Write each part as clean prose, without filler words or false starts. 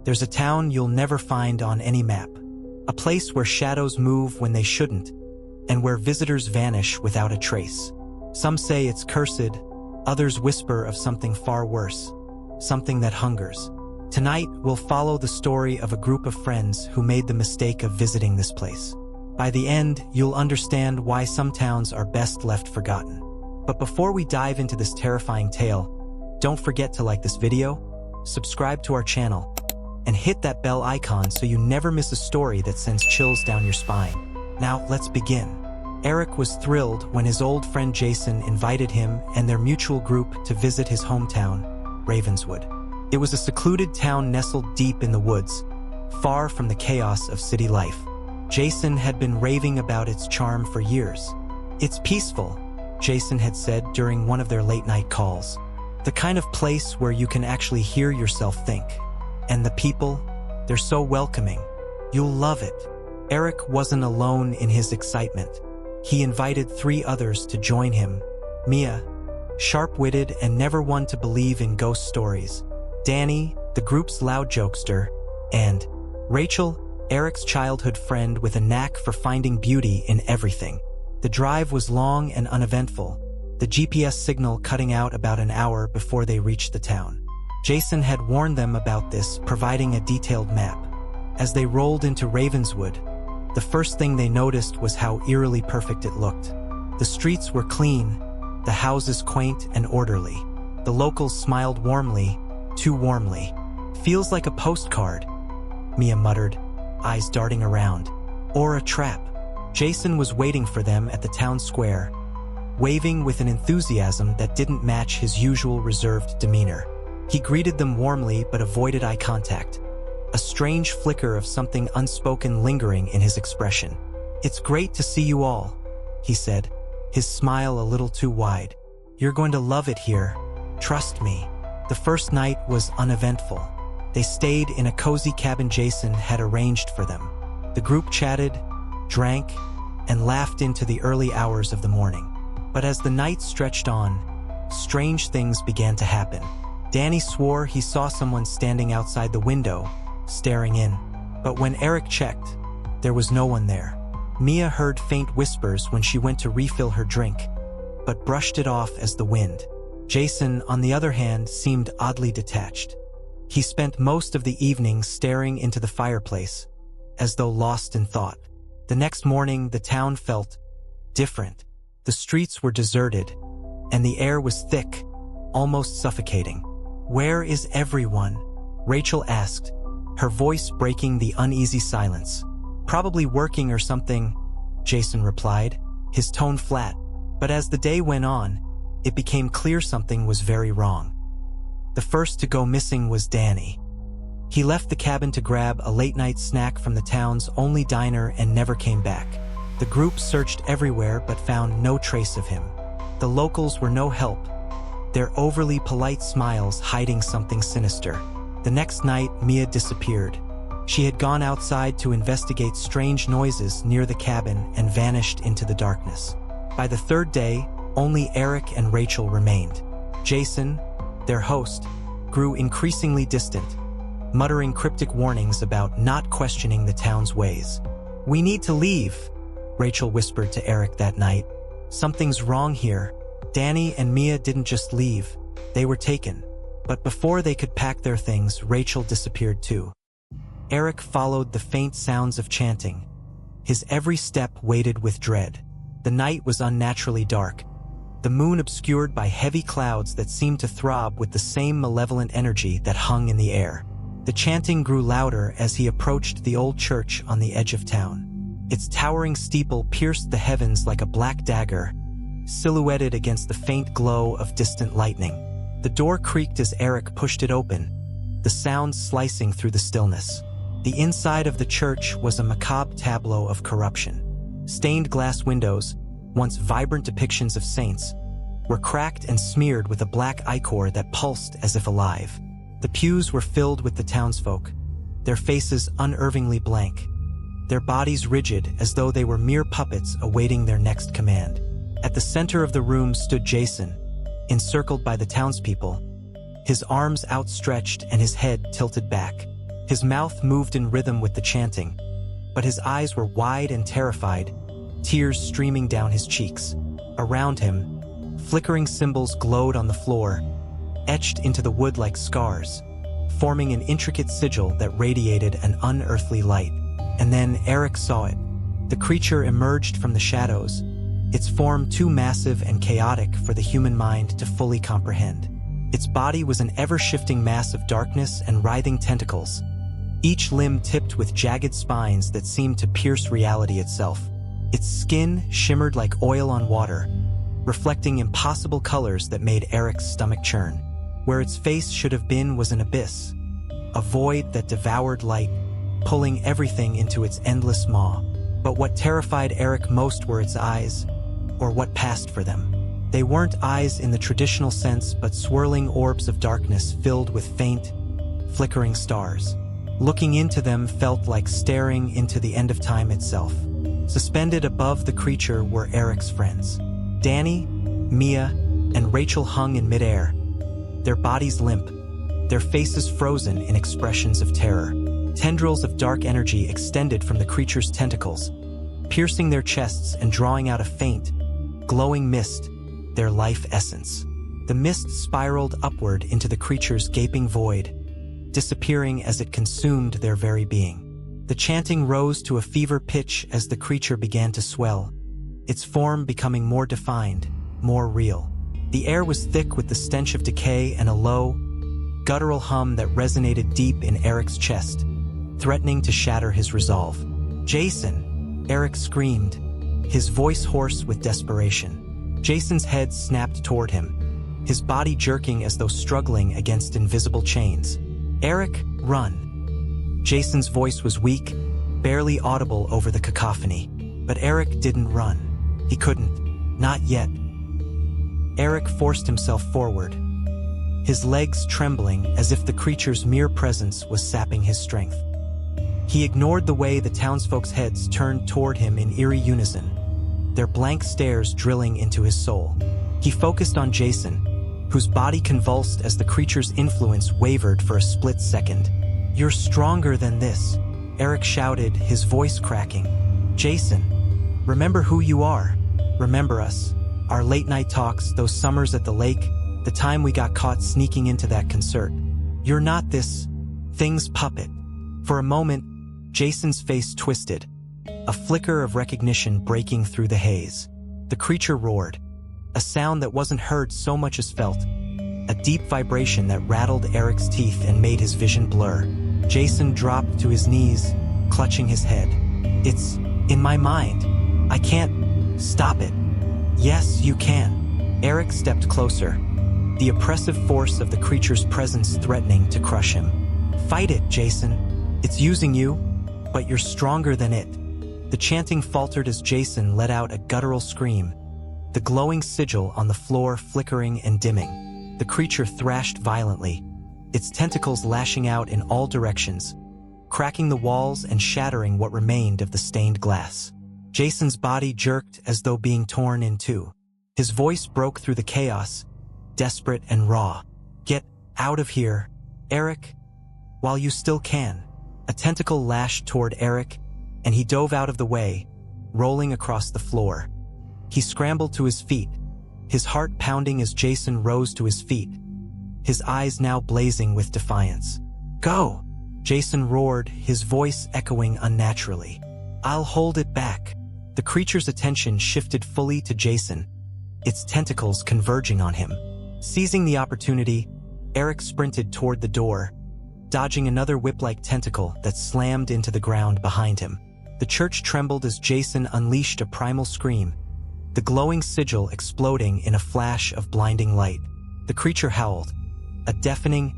There's a town you'll never find on any map. A place where shadows move when they shouldn't, and where visitors vanish without a trace. Some say it's cursed, others whisper of something far worse, something that hungers. Tonight, we'll follow the story of a group of friends who made the mistake of visiting this place. By the end, you'll understand why some towns are best left forgotten. But before we dive into this terrifying tale, don't forget to like this video, subscribe to our channel, and hit that bell icon so you never miss a story that sends chills down your spine. Now, let's begin. Eric was thrilled when his old friend Jason invited him and their mutual group to visit his hometown, Ravenswood. It was a secluded town nestled deep in the woods, far from the chaos of city life. Jason had been raving about its charm for years. "It's peaceful," Jason had said during one of their late-night calls. "The kind of place where you can actually hear yourself think. And the people, they're so welcoming. You'll love it." Eric wasn't alone in his excitement. He invited 3 others to join him: Mia, sharp-witted and never one to believe in ghost stories; Danny, the group's loud jokester; and Rachel, Eric's childhood friend with a knack for finding beauty in everything. The drive was long and uneventful, the GPS signal cutting out about an hour before they reached the town. Jason had warned them about this, providing a detailed map. As they rolled into Ravenswood, the first thing they noticed was how eerily perfect it looked. The streets were clean, the houses quaint and orderly. The locals smiled warmly, too warmly. "Feels like a postcard," Mia muttered, eyes darting around. "Or a trap." Jason was waiting for them at the town square, waving with an enthusiasm that didn't match his usual reserved demeanor. He greeted them warmly but avoided eye contact, a strange flicker of something unspoken lingering in his expression. "It's great to see you all," he said, his smile a little too wide. "You're going to love it here. Trust me." The first night was uneventful. They stayed in a cozy cabin Jason had arranged for them. The group chatted, drank, and laughed into the early hours of the morning. But as the night stretched on, strange things began to happen. Danny swore he saw someone standing outside the window, staring in. But when Eric checked, there was no one there. Mia heard faint whispers when she went to refill her drink, but brushed it off as the wind. Jason, on the other hand, seemed oddly detached. He spent most of the evening staring into the fireplace, as though lost in thought. The next morning, the town felt different. The streets were deserted, and the air was thick, almost suffocating. "Where is everyone?" Rachel asked, her voice breaking the uneasy silence. "Probably working or something," Jason replied, his tone flat. But as the day went on, it became clear something was very wrong. The first to go missing was Danny. He left the cabin to grab a late-night snack from the town's only diner and never came back. The group searched everywhere but found no trace of him. The locals were no help, their overly polite smiles hiding something sinister. The next night, Mia disappeared. She had gone outside to investigate strange noises near the cabin and vanished into the darkness. By the third day, only Eric and Rachel remained. Jason, their host, grew increasingly distant, muttering cryptic warnings about not questioning the town's ways. "We need to leave," Rachel whispered to Eric that night. "Something's wrong here." Danny and Mia didn't just leave, they were taken. But before they could pack their things, Rachel disappeared too. Eric followed the faint sounds of chanting, his every step weighted with dread. The night was unnaturally dark, the moon obscured by heavy clouds that seemed to throb with the same malevolent energy that hung in the air. The chanting grew louder as he approached the old church on the edge of town. Its towering steeple pierced the heavens like a black dagger, silhouetted against the faint glow of distant lightning. The door creaked as Eric pushed it open, the sound slicing through the stillness. The inside of the church was a macabre tableau of corruption. Stained glass windows, once vibrant depictions of saints, were cracked and smeared with a black ichor that pulsed as if alive. The pews were filled with the townsfolk, their faces unnervingly blank, their bodies rigid as though they were mere puppets awaiting their next command. At the center of the room stood Jason, encircled by the townspeople, his arms outstretched and his head tilted back. His mouth moved in rhythm with the chanting, but his eyes were wide and terrified, tears streaming down his cheeks. Around him, flickering symbols glowed on the floor, etched into the wood like scars, forming an intricate sigil that radiated an unearthly light. And then Eric saw it. The creature emerged from the shadows, its form too massive and chaotic for the human mind to fully comprehend. Its body was an ever-shifting mass of darkness and writhing tentacles, each limb tipped with jagged spines that seemed to pierce reality itself. Its skin shimmered like oil on water, reflecting impossible colors that made Eric's stomach churn. Where its face should have been was an abyss, a void that devoured light, pulling everything into its endless maw. But what terrified Eric most were its eyes, or what passed for them. They weren't eyes in the traditional sense, but swirling orbs of darkness filled with faint, flickering stars. Looking into them felt like staring into the end of time itself. Suspended above the creature were Eric's friends. Danny, Mia, and Rachel hung in midair, their bodies limp, their faces frozen in expressions of terror. Tendrils of dark energy extended from the creature's tentacles, piercing their chests and drawing out a faint, glowing mist, their life essence. The mist spiraled upward into the creature's gaping void, disappearing as it consumed their very being. The chanting rose to a fever pitch as the creature began to swell, its form becoming more defined, more real. The air was thick with the stench of decay and a low, guttural hum that resonated deep in Eric's chest, threatening to shatter his resolve. "Jason!" Eric screamed, his voice hoarse with desperation. Jason's head snapped toward him, his body jerking as though struggling against invisible chains. "Eric, run!" Jason's voice was weak, barely audible over the cacophony. But Eric didn't run. He couldn't. Not yet. Eric forced himself forward, his legs trembling as if the creature's mere presence was sapping his strength. He ignored the way the townsfolk's heads turned toward him in eerie unison, their blank stares drilling into his soul. He focused on Jason, whose body convulsed as the creature's influence wavered for a split second. "You're stronger than this," Eric shouted, his voice cracking. "Jason, remember who you are. Remember us, our late-night talks, those summers at the lake, the time we got caught sneaking into that concert. You're not this thing's puppet." For a moment, Jason's face twisted, a flicker of recognition breaking through the haze. The creature roared, a sound that wasn't heard so much as felt, a deep vibration that rattled Eric's teeth and made his vision blur. Jason dropped to his knees, clutching his head. "It's in my mind. I can't stop it." "Yes, you can." Eric stepped closer, the oppressive force of the creature's presence threatening to crush him. "Fight it, Jason. It's using you, but you're stronger than it." The chanting faltered as Jason let out a guttural scream, the glowing sigil on the floor flickering and dimming. The creature thrashed violently, its tentacles lashing out in all directions, cracking the walls and shattering what remained of the stained glass. Jason's body jerked as though being torn in two. His voice broke through the chaos, desperate and raw. "Get out of here, Eric, while you still can." A tentacle lashed toward Eric, and he dove out of the way, rolling across the floor. He scrambled to his feet, his heart pounding as Jason rose to his feet, his eyes now blazing with defiance. "Go!" Jason roared, his voice echoing unnaturally. "I'll hold it back." The creature's attention shifted fully to Jason, its tentacles converging on him. Seizing the opportunity, Eric sprinted toward the door, dodging another whip-like tentacle that slammed into the ground behind him. The church trembled as Jason unleashed a primal scream, the glowing sigil exploding in a flash of blinding light. The creature howled, a deafening,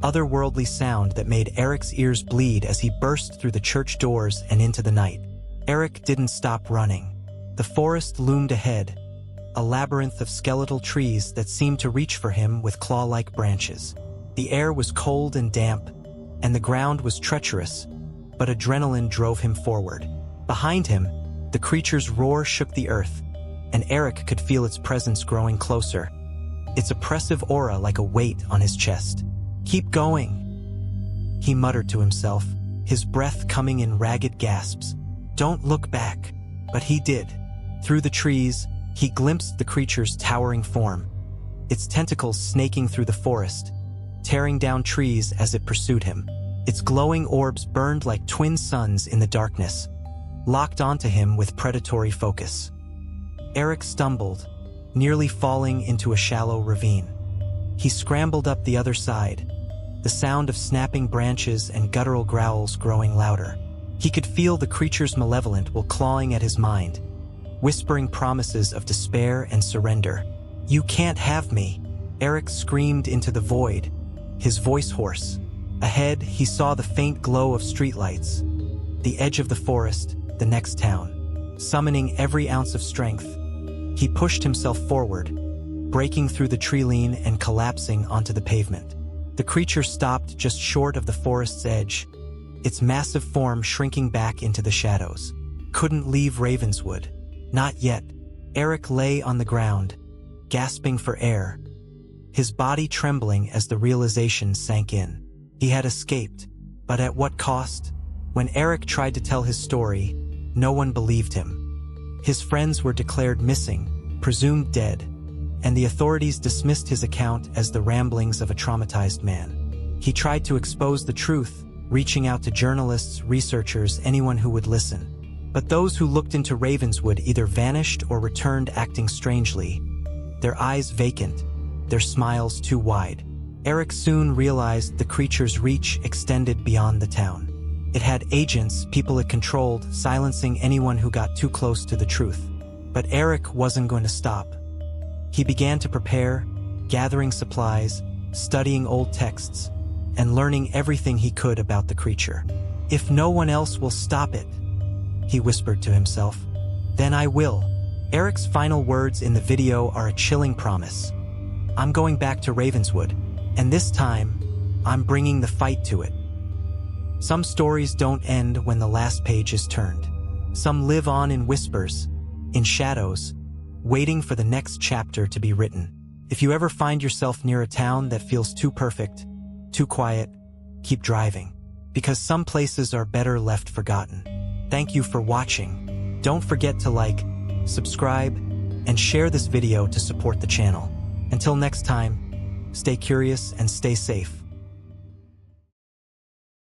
otherworldly sound that made Eric's ears bleed as he burst through the church doors and into the night. Eric didn't stop running. The forest loomed ahead, a labyrinth of skeletal trees that seemed to reach for him with claw-like branches. The air was cold and damp, and the ground was treacherous, but adrenaline drove him forward. Behind him, the creature's roar shook the earth, and Eric could feel its presence growing closer, its oppressive aura like a weight on his chest. "Keep going!" he muttered to himself, his breath coming in ragged gasps. Don't look back. But he did. Through the trees, he glimpsed the creature's towering form, its tentacles snaking through the forest, tearing down trees as it pursued him. Its glowing orbs burned like twin suns in the darkness, locked onto him with predatory focus. Eric stumbled, nearly falling into a shallow ravine. He scrambled up the other side, the sound of snapping branches and guttural growls growing louder. He could feel the creature's malevolent will clawing at his mind, whispering promises of despair and surrender. You can't have me, Eric screamed into the void, his voice hoarse. Ahead, he saw the faint glow of streetlights, the edge of the forest, the next town. Summoning every ounce of strength, he pushed himself forward, breaking through the tree-line and collapsing onto the pavement. The creature stopped just short of the forest's edge, its massive form shrinking back into the shadows. Couldn't leave Ravenswood. Not yet. Eric lay on the ground, gasping for air, his body trembling as the realization sank in. He had escaped, but at what cost? When Eric tried to tell his story, no one believed him. His friends were declared missing, presumed dead, and the authorities dismissed his account as the ramblings of a traumatized man. He tried to expose the truth, reaching out to journalists, researchers, anyone who would listen. But those who looked into Ravenswood either vanished or returned acting strangely, their eyes vacant, their smiles too wide. Eric soon realized the creature's reach extended beyond the town. It had agents, people it controlled, silencing anyone who got too close to the truth. But Eric wasn't going to stop. He began to prepare, gathering supplies, studying old texts, and learning everything he could about the creature. If no one else will stop it, he whispered to himself, then I will. Eric's final words in the video are a chilling promise. I'm going back to Ravenswood, and this time, I'm bringing the fight to it. Some stories don't end when the last page is turned. Some live on in whispers, in shadows, waiting for the next chapter to be written. If you ever find yourself near a town that feels too perfect, too quiet, keep driving, because some places are better left forgotten. Thank you for watching. Don't forget to like, subscribe, and share this video to support the channel. Until next time, stay curious and stay safe.